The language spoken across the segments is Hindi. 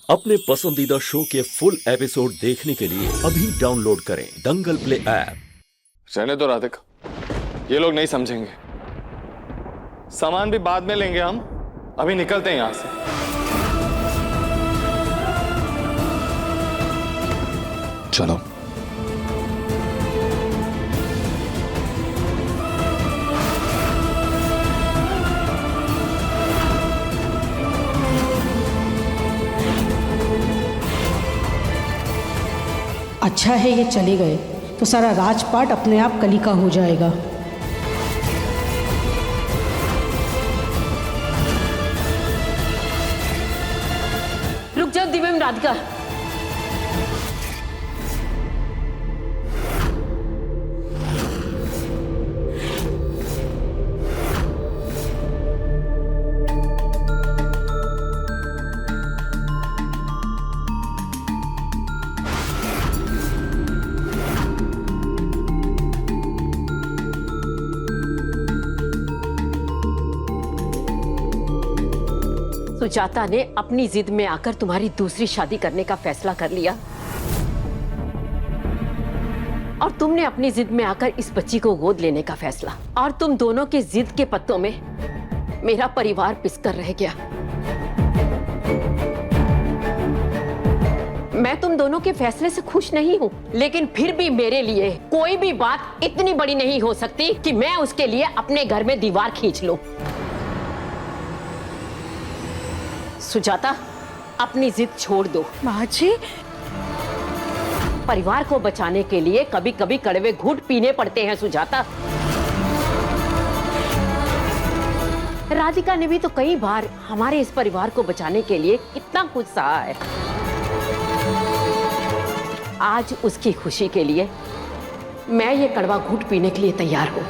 अपने पसंदीदा शो के फुल एपिसोड देखने के लिए अभी डाउनलोड करें दंगल प्ले ऐप। रहने दो राधिका, ये लोग नहीं समझेंगे। सामान भी बाद में लेंगे हम, अभी निकलते हैं यहां से। चलो। अच्छा है ये चले गए तो सारा राजपाट अपने आप कली का हो जाएगा। रुक जाओ दिव्यम, राधिका। सुजाता ने अपनी जिद में आकर तुम्हारी दूसरी शादी करने का फैसला कर लिया और तुमने अपनी जिद में आकर इस बच्ची को गोद लेने का फैसला, और तुम दोनों के जिद के पत्तों में मेरा परिवार पिसकर रह गया। मैं तुम दोनों के फैसले से खुश नहीं हूं, लेकिन फिर भी मेरे लिए कोई भी बात इतनी बड़ी नहीं हो सकती कि मैं उसके लिए अपने घर में दीवार खींच लूं। सुजाता, अपनी जिद छोड़ दो। माँ जी, परिवार को बचाने के लिए कभी कभी कड़वे घूंट पीने पड़ते हैं सुजाता। राधिका ने भी तो कई बार हमारे इस परिवार को बचाने के लिए कितना कुछ सहा है। आज उसकी खुशी के लिए मैं ये कड़वा घूंट पीने के लिए तैयार हूं।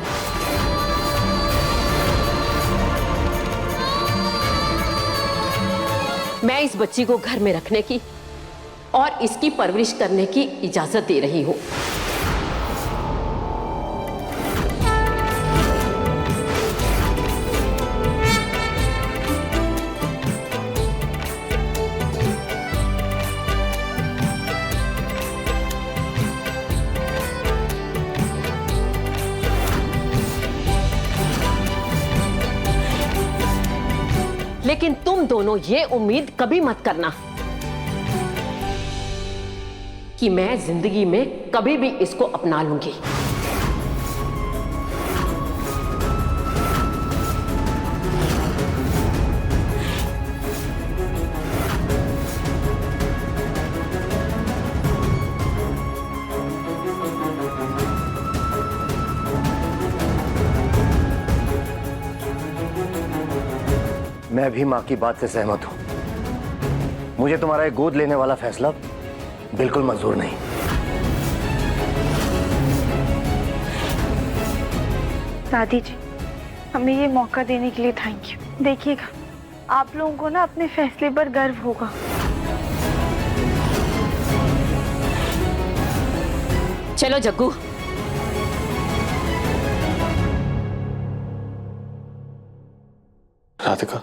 मैं इस बच्ची को घर में रखने की और इसकी परवरिश करने की इजाजत दे रही हूं। लेकिन तुम दोनों ये उम्मीद कभी मत करना कि मैं जिंदगी में कभी भी इसको अपना लूंगी। मैं भी माँ की बात से सहमत हूं। मुझे तुम्हारा एक गोद लेने वाला फैसला बिल्कुल मंजूर नहीं। दादी जी, हमें ये मौका देने के लिए थैंक यू। देखिएगा, आप लोगों को ना अपने फैसले पर गर्व होगा। चलो जग्गू। राधिका,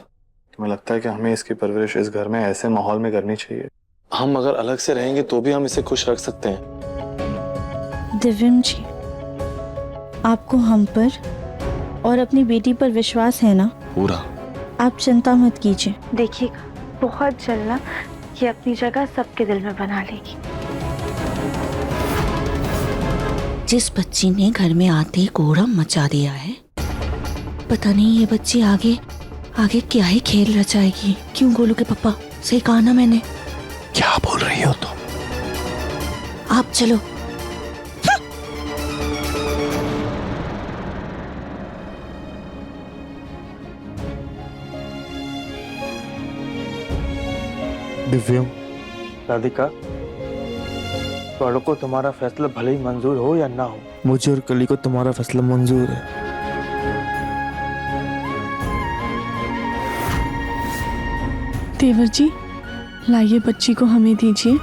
तुम्हें लगता है कि हमें इसकी परवरिश इस घर में ऐसे माहौल में करनी चाहिए? हम अगर अलग से रहेंगे तो भी हम इसे खुश रख सकते हैं। दिव्यम जी, आपको हम पर और अपनी बेटी पर विश्वास है ना? पूरा। आप चिंता मत कीजिए। देखिएगा, बहुत जल्द ना ये अपनी जगह सबके दिल में बना लेगी। जिस बच्ची ने घर में आते ही कोहराम मचा दिया है, पता नहीं ये बच्ची आगे आगे क्या ही खेल रचाएगी। क्यों गोलू के पापा, सही कहा ना मैंने? क्या बोल रही हो तुम? आप चलो। दिव्यम, राधिका, बड़ों को तुम्हारा फैसला भले ही मंजूर हो या ना हो, मुझे और कली को तुम्हारा फैसला मंजूर है। देवर जी, लाइए बच्ची को हमें दीजिए।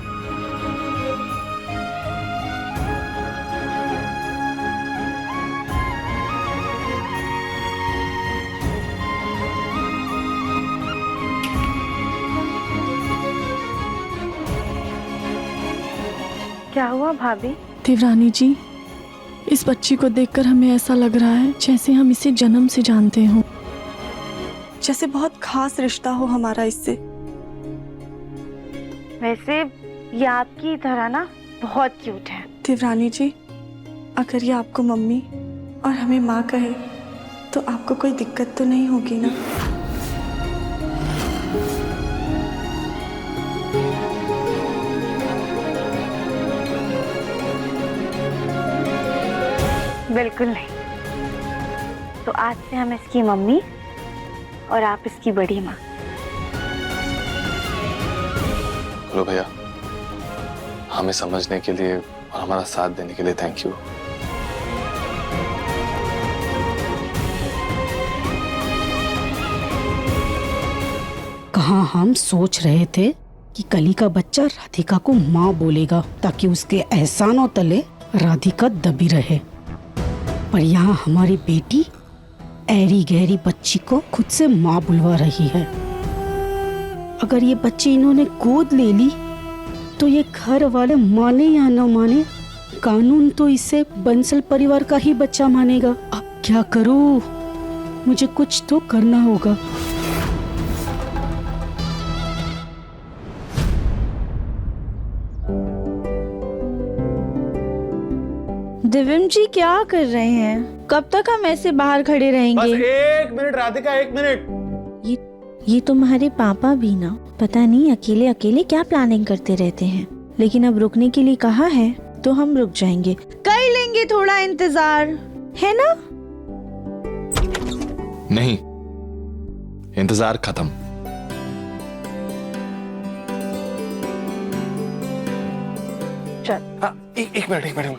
क्या हुआ भाभी? देवरानी जी, इस बच्ची को देखकर हमें ऐसा लग रहा है जैसे हम इसे जन्म से जानते हों, जैसे बहुत खास रिश्ता हो हमारा इससे। वैसे ये आपकी तरह ना बहुत क्यूट है। देवरानी जी, अगर ये आपको मम्मी और हमें माँ कहे तो आपको कोई दिक्कत तो नहीं होगी ना? बिल्कुल नहीं। तो आज से हम इसकी मम्मी और आप इसकी बड़ी माँ। हेलो भैया, हमें समझने के लिए और हमारा साथ देने के लिए थैंक यू। कहाँ हम सोच रहे थे कि कली का बच्चा राधिका को माँ बोलेगा ताकि उसके एहसानों तले राधिका दबी रहे, पर यहाँ हमारी बेटी ऐरी गहरी बच्ची को खुद से माँ बुलवा रही है। अगर ये बच्ची इन्होंने गोद ले ली तो ये घर वाले माने या न माने, कानून तो इसे बंसल परिवार का ही बच्चा मानेगा। अब क्या करूँ? मुझे कुछ तो करना होगा। दिव्यम जी क्या कर रहे हैं? कब तक हम ऐसे बाहर खड़े रहेंगे? बस 1 मिनट राधिका, 1 मिनट। ये तुम्हारे पापा भी ना पता नहीं अकेले अकेले क्या प्लानिंग करते रहते हैं, लेकिन अब रुकने के लिए कहा है तो हम रुक जाएंगे। कर लेंगे थोड़ा इंतजार, है ना? नहीं, इंतजार खत्म। चल। हाँ, एक मिनट।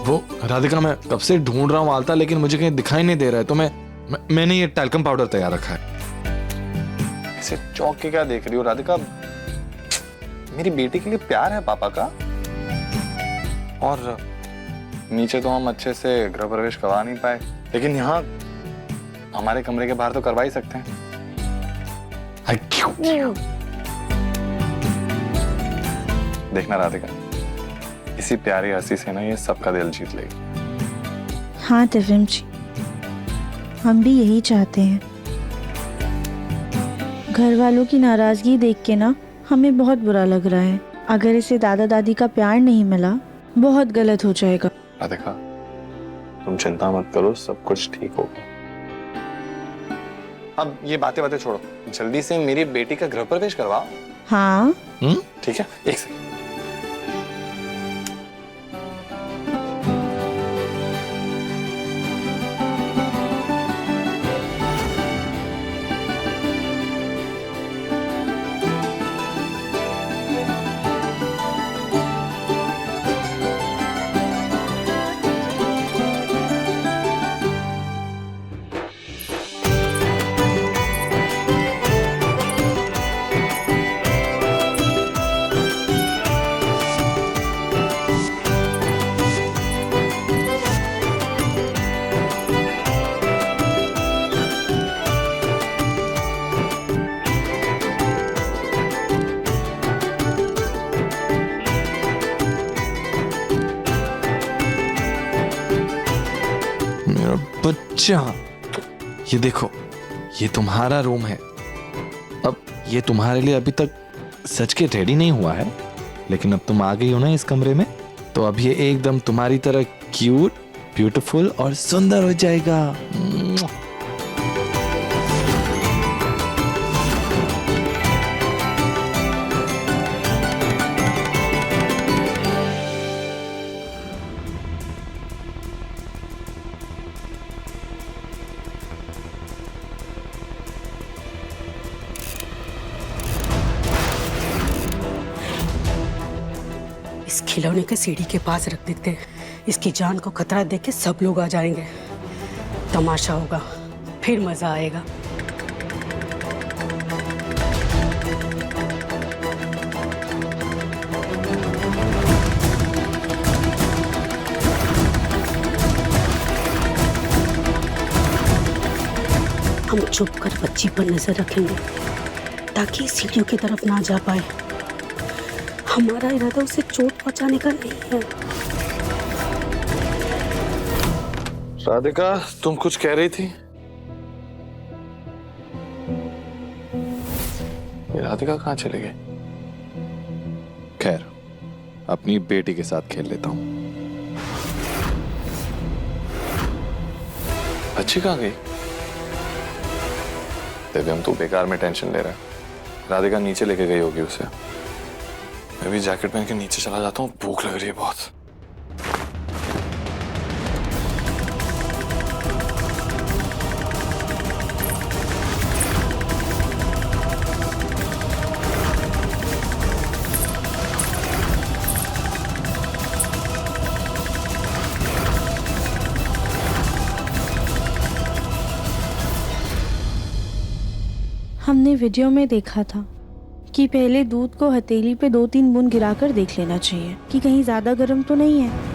वो राधिका, मैं कब से ढूंढ रहा हूँ आलता, लेकिन मुझे कहीं दिखाई नहीं दे रहा है, तो मैंने ये टैल्कम पाउडर तैयार रखा है। ऐसे चौंक के क्या देख रही हो राधिका? मेरी बेटी के लिए प्यार है पापा का, और नीचे तो हम अच्छे से गृह प्रवेश करवा नहीं पाए, लेकिन यहाँ हमारे कमरे के बाहर तो करवा ही सकते हैं। देखना राधिका, इसी प्यारी हंसी से ना ये सबका दिल जीत लेगी। हाँ दिव्यम जी, हम भी यही चाहते हैं। घर वालों की नाराजगी देख के ना हमें बहुत बुरा लग रहा है। अगर इसे दादा दादी का प्यार नहीं मिला, बहुत गलत हो जाएगा। राधिका, तुम चिंता मत करो, सब कुछ ठीक होगा। अब ये बातें छोड़ो, जल्दी से मेरी बेटी का गृह प्रवेश करवाओ। हाँ ठीक है, एक सेकंड। बच्चा, ये देखो, ये तुम्हारा रूम है। अब ये तुम्हारे लिए अभी तक सच के रेडी नहीं हुआ है, लेकिन अब तुम आ गई हो ना इस कमरे में, तो अब ये एकदम तुम्हारी तरह क्यूट, ब्यूटीफुल और सुंदर हो जाएगा। इस खिलौने के सीढ़ी के पास रख देते हैं। इसकी जान को खतरा देख के सब लोग आ जाएंगे, तमाशा होगा, फिर मजा आएगा। छुप कर बच्ची पर नजर रखेंगे ताकि सीढ़ियों की तरफ ना जा पाए। हमारा इरादा उसे चोट पहुंचाने का नहीं है। राधिका, तुम कुछ कह रही थी? ये राधिका कहाँ चली गई? खैर, अपनी बेटी के साथ खेल लेता हूँ। अच्छी कहाँ गई? दिव्यम, तू बेकार में टेंशन ले रहा है। राधिका नीचे लेके गई होगी उसे। मैं भी जैकेट पहन के नीचे चला जाता हूँ, भूख लग रही है बहुत। हमने वीडियो में देखा था कि पहले दूध को हथेली पे 2-3 बूंद गिराकर देख लेना चाहिए कि कहीं ज्यादा गर्म तो नहीं है।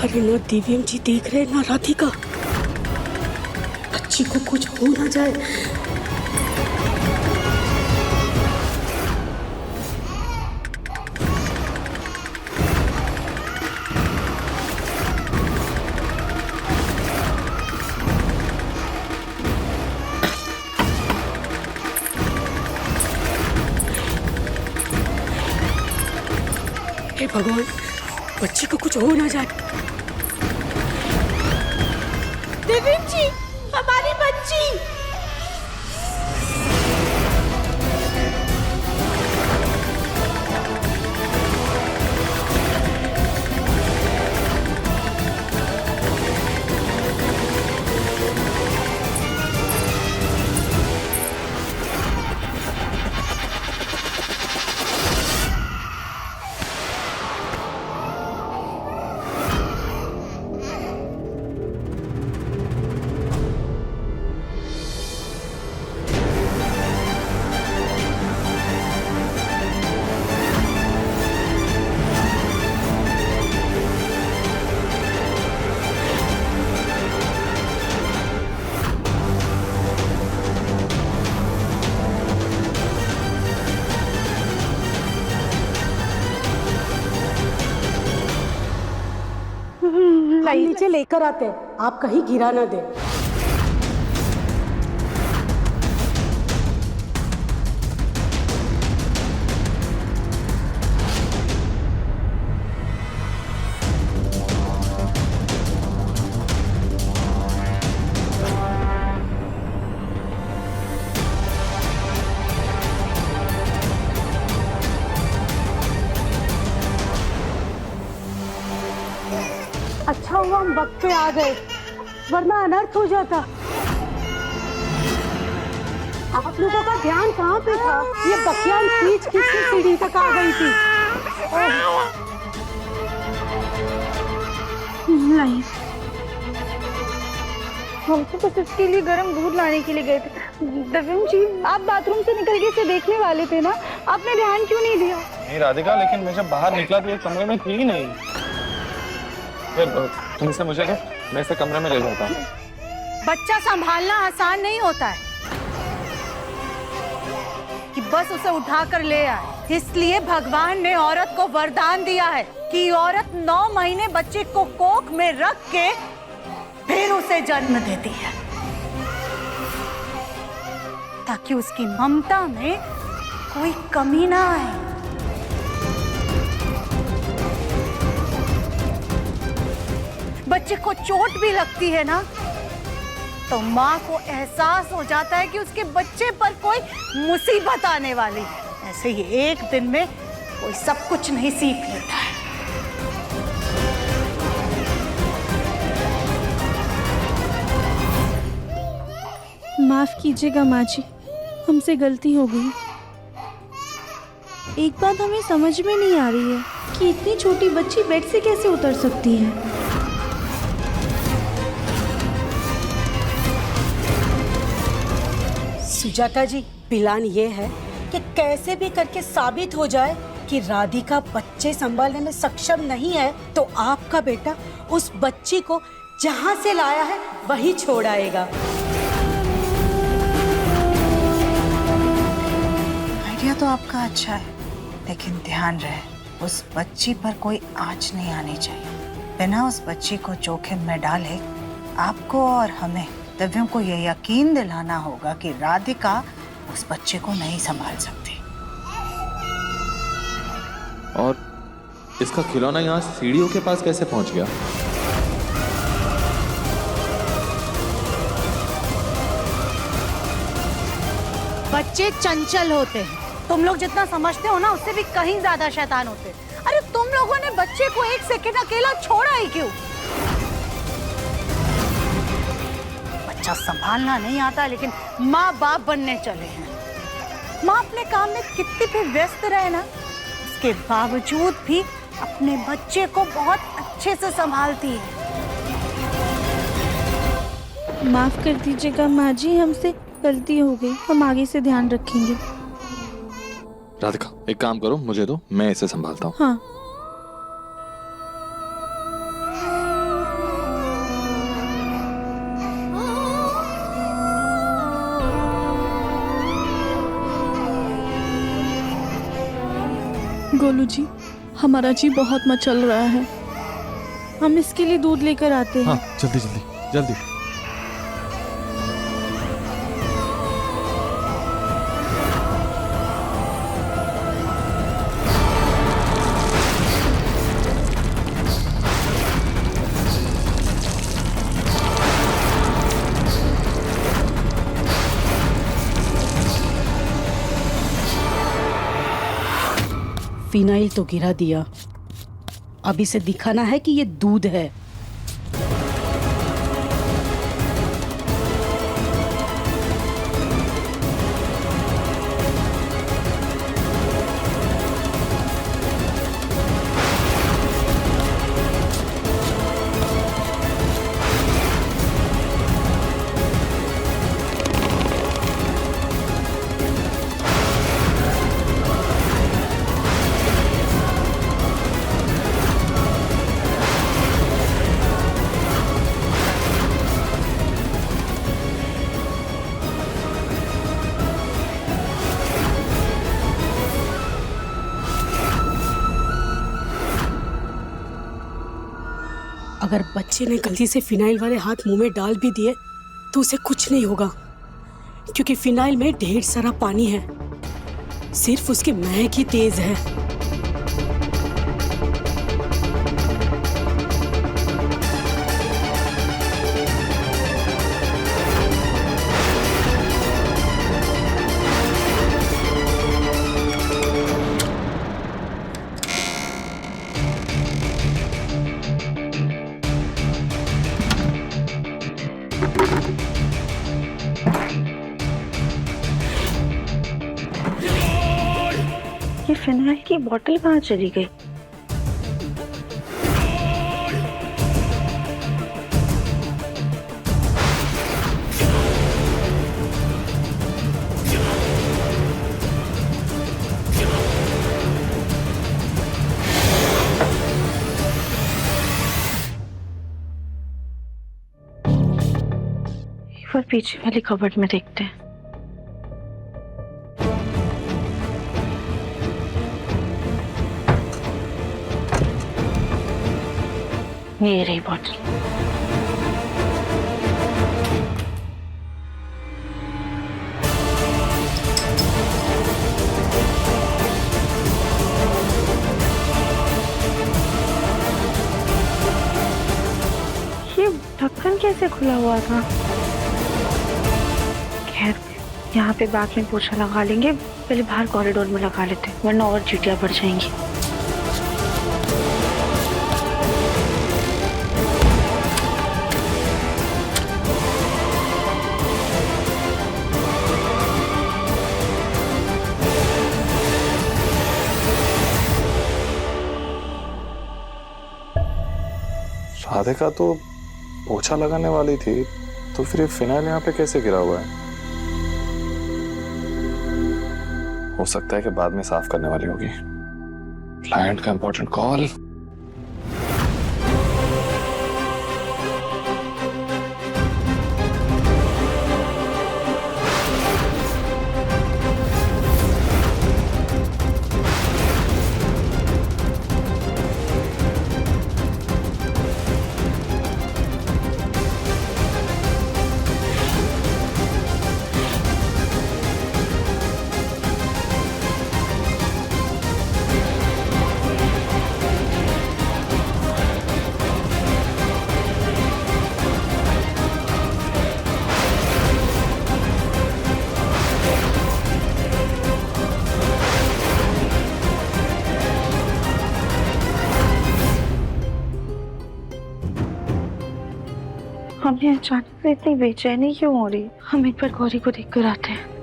अरे ना दिव्यम जी देख रहे ना राधिका, बच्ची को कुछ हो ना जाए। हे भगवान, बच्ची को कुछ हो ना जाए। दिव्यम जी, हमारी बच्ची। नीचे लेकर आते हैं, आप कहीं गिरा ना दे। अच्छा हुआ हम वक्त पे आ गए, वरना अनर्थ हो जाता। आप लोगों का ध्यान कहाँ पे था? ये बकियान खींच खींच के सीढ़ी तक आ गई थी। नहीं, हम तो बस इसके लिए गर्म दूध लाने के लिए गए थे। दिव्यम जी, आप बाथरूम से निकल के इसे देखने वाले थे ना, आपने ध्यान क्यों नहीं दिया? नहीं राधिका, लेकिन मैं जब बाहर निकला तो ये कमरे में थी ही नहीं। फिर तुम इसे मुझे दो, मैं इसे कमरे में ले जाता हूँ। बच्चा संभालना आसान नहीं होता है कि बस उसे उठाकर ले आए। इसलिए भगवान ने औरत को वरदान दिया है कि औरत 9 महीने बच्चे को कोख में रख के फिर उसे जन्म देती है, ताकि उसकी ममता में कोई कमी ना आए। बच्चे को चोट भी लगती है ना, तो माँ को एहसास हो जाता है कि उसके बच्चे पर कोई मुसीबत आने वाली है। ऐसे ही एक दिन में कोई सब कुछ नहीं सीख लेता है। माफ कीजिएगा माँ जी, हमसे गलती हो गई। एक बात हमें समझ में नहीं आ रही है कि इतनी छोटी बच्ची बेड से कैसे उतर सकती है। सुजाता जी, प्लान ये है कि कैसे भी करके साबित हो जाए कि राधिका बच्चे संभालने में सक्षम नहीं है, तो आपका बेटा उस बच्ची को जहाँ से लाया है वहीं छोड़ आएगा। आइडिया तो आपका अच्छा है, लेकिन ध्यान रहे उस बच्ची पर कोई आंच नहीं आनी चाहिए। बिना उस बच्ची को जोखिम में डाले आपको और हमें दिव्यों को यह यकीन दिलाना होगा कि राधिका उस बच्चे को नहीं संभाल सकती। और इसका खिलौना यहाँ सीढ़ियों के पास कैसे पहुंच गया? बच्चे चंचल होते हैं, तुम लोग जितना समझते हो ना उससे भी कहीं ज्यादा शैतान होते हैं। अरे तुम लोगों ने बच्चे को एक सेकंड अकेला छोड़ा ही क्यों? बच्चा संभालना नहीं आता, लेकिन माँ बाप बनने चले हैं। माँ अपने काम में कितनी भी व्यस्त रहे ना, उसके बावजूद भी अपने बच्चे को बहुत अच्छे से संभालती है। माफ कर दीजिएगा माँ जी, हमसे गलती हो गई, हम आगे से ध्यान रखेंगे। राधिका, एक काम करो, मुझे दो, मैं इसे संभालता हूँ। हाँ। गोलू जी, हमारा जी बहुत मचल रहा है, हम इसके लिए दूध लेकर आते हैं। हाँ, जल्दी जल्दी जल्दी। फिनाइल तो गिरा दिया, अब इसे दिखाना है कि ये दूध है। अगर बच्चे ने गलती से फिनाइल वाले हाथ मुंह में डाल भी दिए तो उसे कुछ नहीं होगा, क्योंकि फिनाइल में ढेर सारा पानी है, सिर्फ उसकी महक ही तेज है। ये फिनाइल की बोतल कहाँ चली गई? एक बार पीछे वाली कबर्ड में देखते हैं। ये रही बॉटल। ये ढक्कन कैसे खुला हुआ था? खैर, यहाँ पे बाद में पोछा लगा लेंगे, पहले बाहर कॉरिडोर में लगा लेते हैं, वरना और चींटियां बढ़ जाएंगी। राधिका तो पोछा लगाने वाली थी, तो फिर ये फिनाइल यहाँ पे कैसे गिरा हुआ है? हो सकता है कि बाद में साफ करने वाली होगी। क्लाइंट का इंपॉर्टेंट कॉल। हमें अचानक से इतनी बेचैनी क्यों हो रही? हम एक बार गौरी को देख कर आते हैं।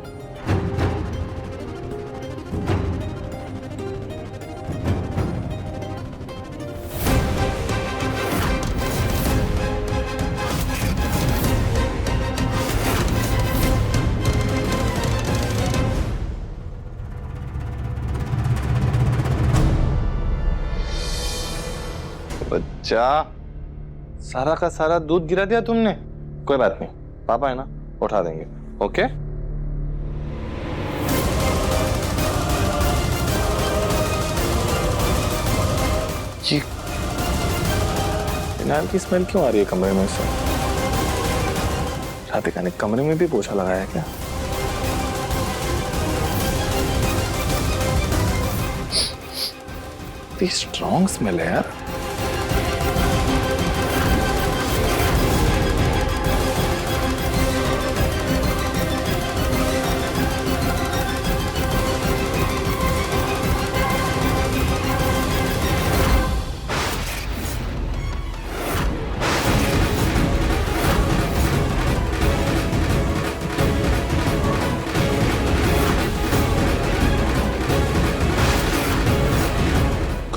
बच्चा, सारा का सारा दूध गिरा दिया तुमने। कोई बात नहीं, पापा है ना, उठा देंगे। ओके? जी, फिनाइल की स्मेल क्यों आ रही है कमरे में से? राधिका ने कमरे में भी पोछा लगाया है क्या? इतनी स्ट्रॉन्ग स्मेल है यार।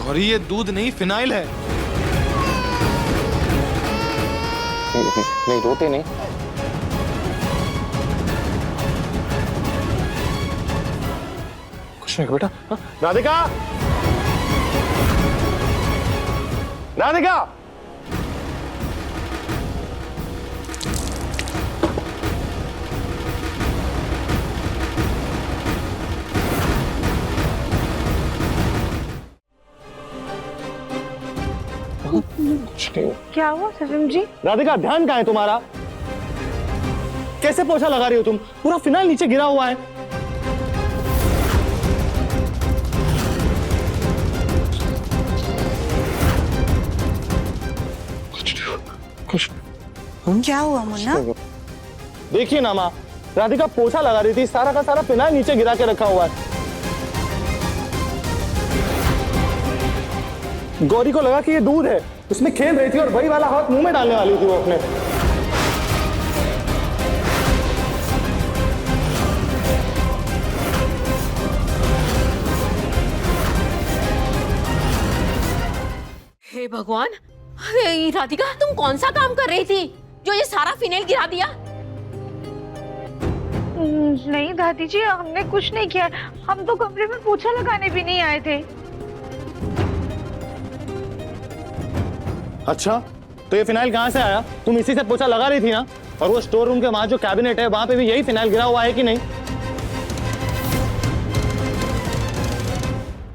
और ये दूध नहीं, फिनाइल है। नहीं, रोते नहीं। कुछ नहीं बेटा। राधिका, राधिका, क्या हुआ सविम जी? राधिका, ध्यान कहाँ है तुम्हारा? कैसे पोछा लगा रही हो तुम? पूरा फिनाइल नीचे गिरा हुआ है। कुछ क्या हुआ मुन्ना? देखिए ना माँ, राधिका पोछा लगा रही थी, सारा का सारा फिनाइल नीचे गिरा के रखा हुआ है। गौरी को लगा कि ये दूध है, उसमें खेल रही थी और वही वाला हाथ मुंह में डालने वाली थी वो अपने। हे भगवान, हे राधिका, तुम कौन सा काम कर रही थी जो ये सारा फिनाइल गिरा दिया? नहीं दादी जी, हमने कुछ नहीं किया। हम तो कमरे में पोछा लगाने भी नहीं आए थे। अच्छा, तो ये फिनाइल कहाँ से आया? तुम इसी से पोछा लगा रही थी ना? और वो स्टोर रूम के वहां जो कैबिनेट है, वहां पे भी यही फिनाइल गिरा हुआ है कि नहीं?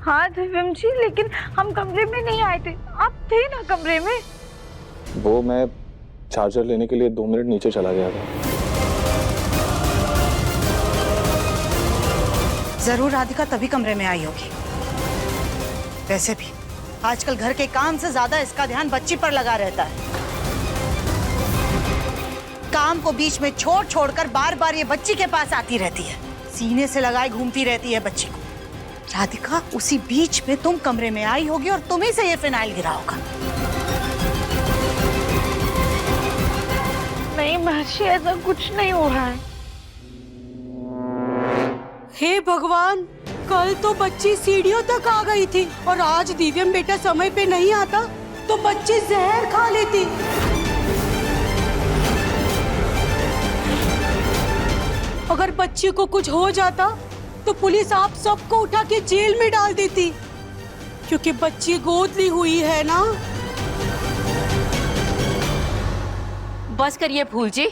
हाँ दिव्यम जी, लेकिन हम कमरे में नहीं आए थे। आप थे ना कमरे में? वो मैं चार्जर लेने के लिए 2 मिनट नीचे चला गया था। जरूर राधिका तभी कमरे में आई होगी। वैसे भी आजकल घर के काम से ज्यादा इसका ध्यान बच्ची पर लगा रहता है। काम को बीच में छोड़ छोड़कर बार बार ये बच्ची के पास आती रहती है, सीने से लगाए घूमती रहती है बच्ची को। राधिका, उसी बीच में तुम कमरे में आई होगी और तुम्ही से ये फिनाइल गिरा होगा। नहीं महर्षि, ऐसा कुछ नहीं हो रहा है। हे भगवान, कल तो बच्ची सीढ़ियों तक आ गई थी और आज दिव्यम बेटा समय पे नहीं आता तो बच्ची जहर खा लेती। अगर बच्ची को कुछ हो जाता तो पुलिस आप सबको उठा के जेल में डाल देती, क्योंकि बच्ची गोद ली हुई है ना। बस करिए फूल जी।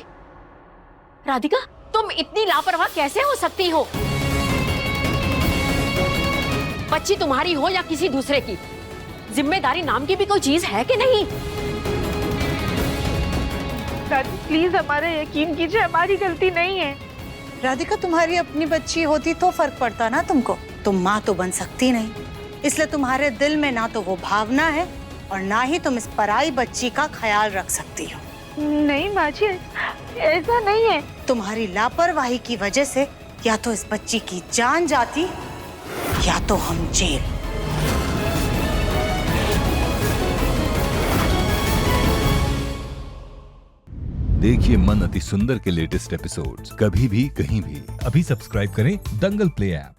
राधिका, तुम इतनी लापरवाह कैसे हो सकती हो? बच्ची तुम्हारी हो या किसी दूसरे की, जिम्मेदारी नाम की भी कोई चीज है कि नहीं? दादी प्लीज हमारा यकीन कीजिए, हमारी गलती नहीं है। राधिका, तुम्हारी अपनी बच्ची होती तो फर्क पड़ता ना तुमको। तुम माँ तो बन सकती नहीं, इसलिए तुम्हारे दिल में ना तो वो भावना है और ना ही तुम इस पराई बच्ची का ख्याल रख सकती हो। नहीं माँ जी, ऐसा नहीं है। तुम्हारी लापरवाही की वजह से या तो इस बच्ची की जान जाती या तो हम जेल। देखिए मन अति सुंदर के लेटेस्ट एपिसोड्स कभी भी कहीं भी। अभी सब्सक्राइब करें दंगल प्ले ऐप।